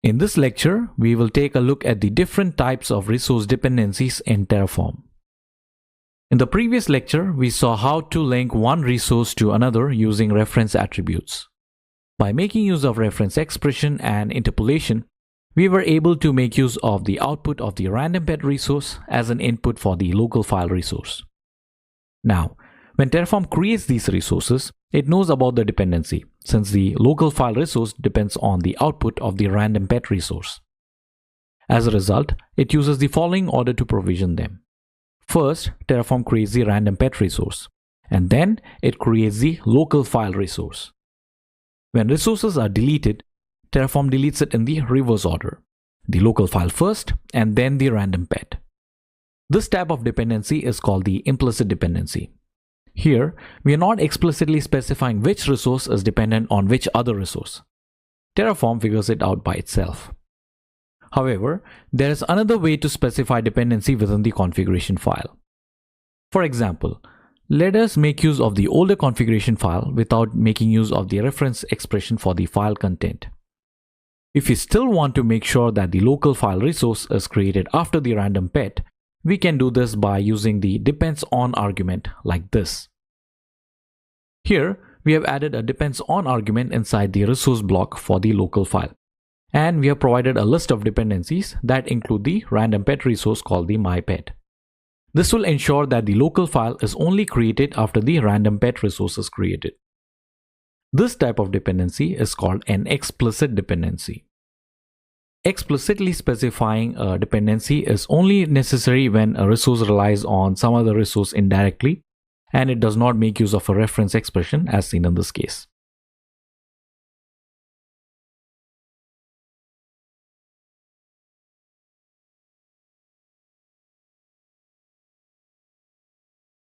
In this lecture, we will take a look at the different types of resource dependencies in Terraform. In the previous lecture, we saw how to link one resource to another using reference attributes. By making use of reference expression and interpolation, we were able to make use of the output of the random pet resource as an input for the local file resource. Now, when Terraform creates these resources, it knows about the dependency, since the local file resource depends on the output of the random pet resource. As a result, it uses the following order to provision them. First, Terraform creates the random pet resource, and then it creates the local file resource. When resources are deleted, Terraform deletes it in the reverse order, the local file first and then the random pet. This type of dependency is called the implicit dependency. Here, we are not explicitly specifying which resource is dependent on which other resource. Terraform figures it out by itself. However, there is another way to specify dependency within the configuration file. For example, let us make use of the older configuration file without making use of the reference expression for the file content. If we still want to make sure that the local file resource is created after the random pet, we can do this by using the depends on argument like this. Here, we have added a depends on argument inside the resource block for the local file. And we have provided a list of dependencies that include the random pet resource called the myPet. This will ensure that the local file is only created after the random pet resource is created. This type of dependency is called an explicit dependency. Explicitly specifying a dependency is only necessary when a resource relies on some other resource indirectly and it does not make use of a reference expression as seen in this case.